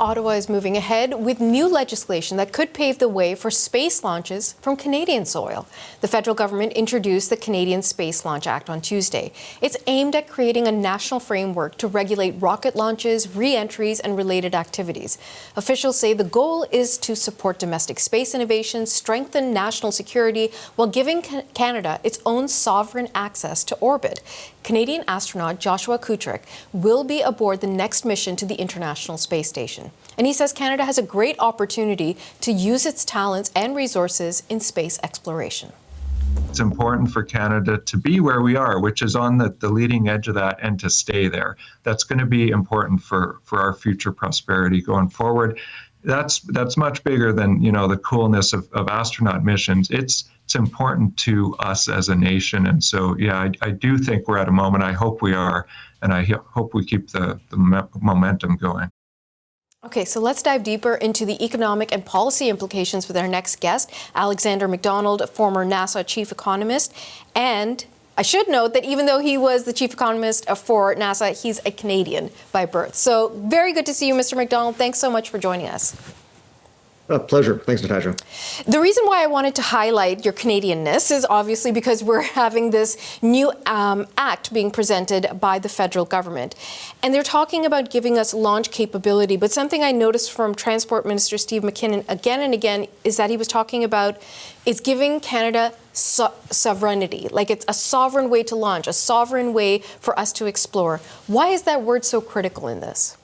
Ottawa is moving ahead with new legislation that could pave the way for space launches from Canadian soil. The federal government introduced the Canadian Space Launch Act on Tuesday. It's aimed at creating a national framework to regulate rocket launches, re-entries, and related activities. Officials say the goal is to support domestic space innovation, strengthen national security, while giving Canada its own sovereign access to orbit. Canadian astronaut Joshua Kutrick will be aboard the next mission to the International Space Station. And he says Canada has a great opportunity to use its talents and resources in space exploration. It's important for Canada to be where we are, which is on the leading edge of that, and to stay there. That's going to be important for our future prosperity going forward. That's much bigger than, the coolness of astronaut missions. It's important to us as a nation. And so, I do think we're at a moment. I hope we are. And I hope we keep the momentum going. Okay, so let's dive deeper into the economic and policy implications with our next guest, Alexander MacDonald, former NASA chief economist. And I should note that even though he was the chief economist for NASA, he's a Canadian by birth. So very good to see you, Mr. MacDonald. Thanks so much for joining us. A pleasure. Thanks, Natasha. The reason why I wanted to highlight your Canadianness is obviously because we're having this new act being presented by the federal government. And they're talking about giving us launch capability. But something I noticed from Transport Minister Steven MacKinnon again and again is that he was talking about it's giving Canada sovereignty, like it's a sovereign way to launch, a sovereign way for us to explore. Why is that word so critical in this?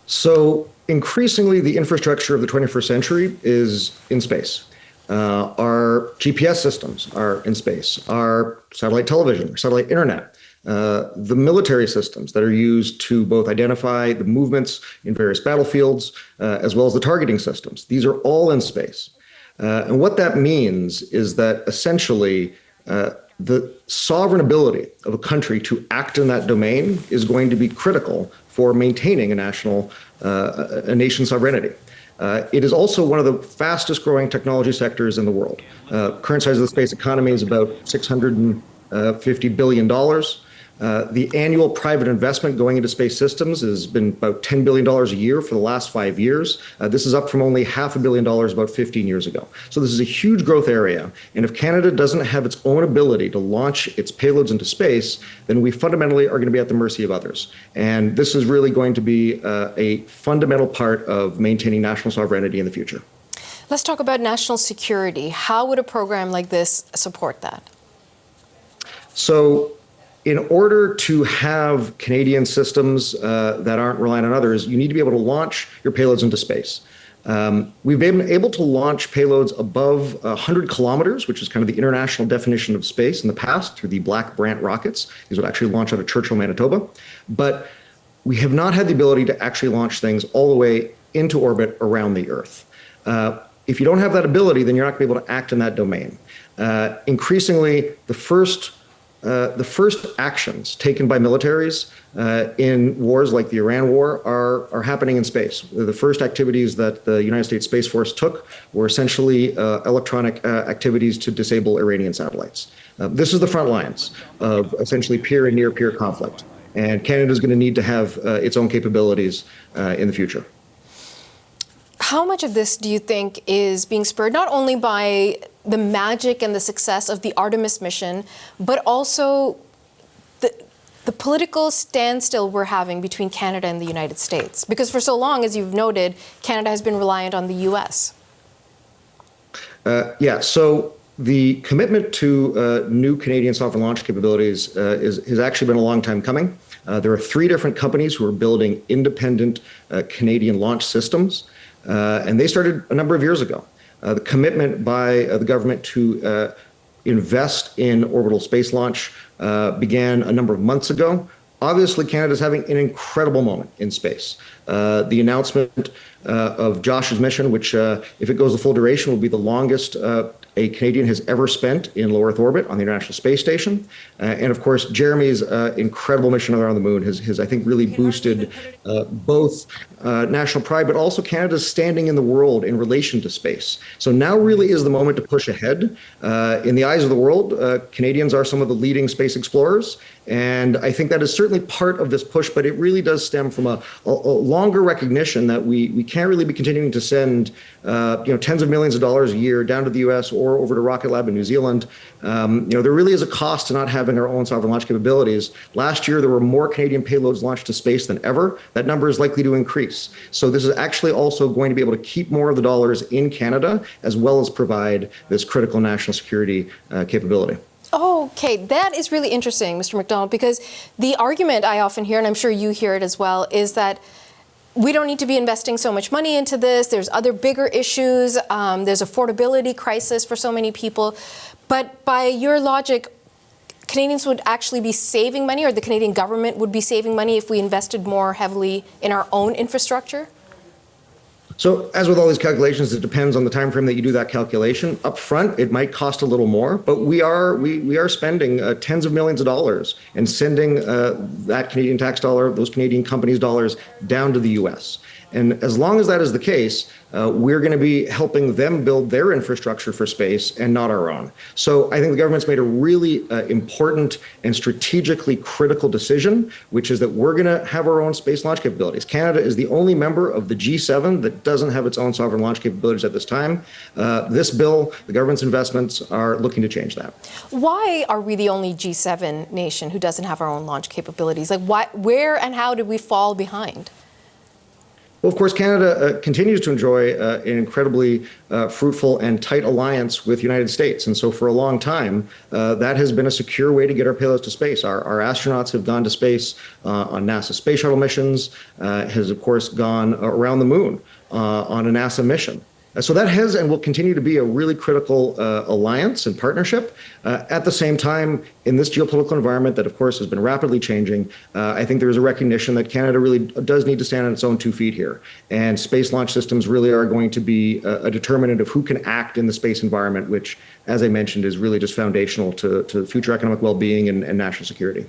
So increasingly, the infrastructure of the 21st century is in space. Our GPS systems are in space. Our satellite television, satellite internet, the military systems that are used to both identify the movements in various battlefields, as well as the targeting systems. These are all in space. And what that means is that essentially the sovereign ability of a country to act in that domain is going to be critical for maintaining a nation's sovereignty. It is also one of the fastest growing technology sectors in the world. Current size of the space economy is about $650 billion. The annual private investment going into space systems has been about $10 billion a year for the last 5 years. This is up from only $500 million about 15 years ago. So this is a huge growth area. And if Canada doesn't have its own ability to launch its payloads into space, then we fundamentally are going to be at the mercy of others. And this is really going to be a fundamental part of maintaining national sovereignty in the future. Let's talk about national security. How would a program like this support that? So, in order to have Canadian systems that aren't reliant on others, you need to be able to launch your payloads into space. We've been able to launch payloads above 100 kilometers, which is kind of the international definition of space in the past, through the Black Brant rockets. These would actually launch out of Churchill, Manitoba. But we have not had the ability to actually launch things all the way into orbit around the Earth. If you don't have that ability, then you're not going to be able to act in that domain. Increasingly, the first actions taken by militaries in wars like the Iran war are happening in space. The first activities that the United States Space Force took were essentially electronic activities to disable Iranian satellites. This is the front lines of essentially peer and near-peer conflict. And Canada is going to need to have its own capabilities in the future. How much of this do you think is being spurred not only by the magic and the success of the Artemis mission, but also the political standstill we're having between Canada and the United States? Because for so long, as you've noted, Canada has been reliant on the U.S. So the commitment to new Canadian sovereign launch capabilities has actually been a long time coming. There are 3 different companies who are building independent Canadian launch systems. And they started a number of years ago. The commitment by the government to invest in orbital space launch began a number of months ago. Obviously, Canada is having an incredible moment in space. The announcement of Josh's mission, which, if it goes the full duration, will be the longest a Canadian has ever spent in low Earth orbit on the International Space Station. And of course, Jeremy's incredible mission around the moon has I think, really boosted both national pride, but also Canada's standing in the world in relation to space. So now really is the moment to push ahead. In the eyes of the world, Canadians are some of the leading space explorers. And I think that is certainly part of this push, but it really does stem from a longer recognition that we can't really be continuing to send tens of millions of dollars a year down to the US or over to Rocket Lab in New Zealand. There really is a cost to not having our own sovereign launch capabilities. Last year, there were more Canadian payloads launched to space than ever. That number is likely to increase. So this is actually also going to be able to keep more of the dollars in Canada, as well as provide this critical national security capability. Okay, that is really interesting, Mr. MacDonald, because the argument I often hear, and I'm sure you hear it as well, is that we don't need to be investing so much money into this. There's other bigger issues. There's affordability crisis for so many people. But by your logic, Canadians would actually be saving money, or the Canadian government would be saving money if we invested more heavily in our own infrastructure? So as with all these calculations, it depends on the time frame that you do that calculation. Up front, it might cost a little more, but we are spending tens of millions of dollars and sending that Canadian tax dollar, those Canadian companies' dollars, down to the US. And as long as that is the case, we're going to be helping them build their infrastructure for space and not our own. So I think the government's made a really important and strategically critical decision, which is that we're going to have our own space launch capabilities. Canada is the only member of the G7 that doesn't have its own sovereign launch capabilities at this time. This bill, the government's investments, are looking to change that. Why are we the only G7 nation who doesn't have our own launch capabilities? Like, where and how did we fall behind? Well, of course, Canada continues to enjoy an incredibly fruitful and tight alliance with the United States. And so for a long time, that has been a secure way to get our payloads to space. Our astronauts have gone to space on NASA space shuttle missions, has, of course, gone around the moon on a NASA mission. So that has and will continue to be a really critical alliance and partnership. At the same time, in this geopolitical environment that, of course, has been rapidly changing, I think there is a recognition that Canada really does need to stand on its own 2 feet here. And space launch systems really are going to be a determinant of who can act in the space environment, which, as I mentioned, is really just foundational to future economic well-being and national security.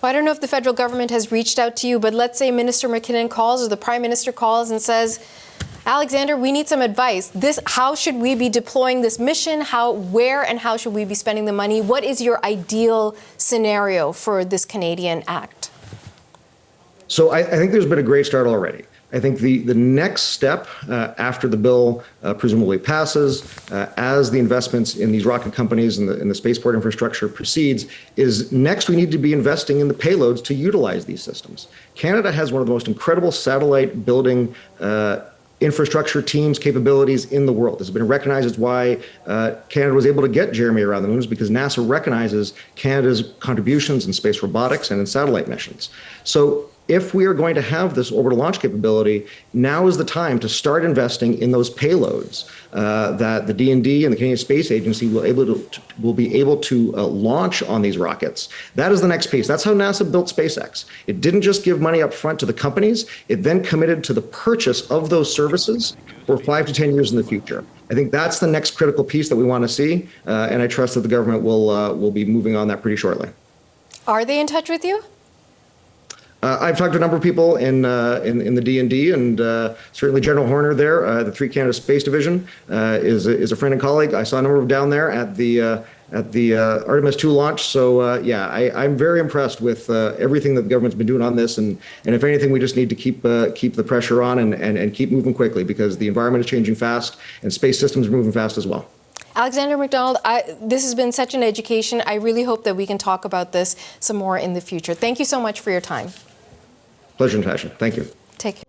Well, I don't know if the federal government has reached out to you, but let's say Minister MacKinnon calls or the Prime Minister calls and says, Alexander, we need some advice. How should we be deploying this mission? Where and how should we be spending the money? What is your ideal scenario for this Canadian act? So I think there's been a great start already. I think the next step after the bill presumably passes, as the investments in these rocket companies and the spaceport infrastructure proceeds, is next we need to be investing in the payloads to utilize these systems. Canada has one of the most incredible satellite building infrastructure teams capabilities in the world. This has been recognized as why Canada was able to get Jeremy around the moon, is because NASA recognizes Canada's contributions in space robotics and in satellite missions. So if we are going to have this orbital launch capability, now is the time to start investing in those payloads that the D&D and the Canadian Space Agency will be able to launch on these rockets. That is the next piece. That's how NASA built SpaceX. It didn't just give money up front to the companies. It then committed to the purchase of those services for 5 to 10 years in the future. I think that's the next critical piece that we want to see, and I trust that the government will be moving on that pretty shortly. Are they in touch with you? I've talked to a number of people in the D&D, and certainly General Horner there, the 3 Canada Space Division, is a friend and colleague. I saw a number of them down there at the Artemis II launch. So I'm very impressed with everything that the government's been doing on this, and if anything, we just need to keep the pressure on and keep moving quickly, because the environment is changing fast and space systems are moving fast as well. Alexander MacDonald, this has been such an education. I really hope that we can talk about this some more in the future. Thank you so much for your time. Pleasure and passion. Thank you. Take care.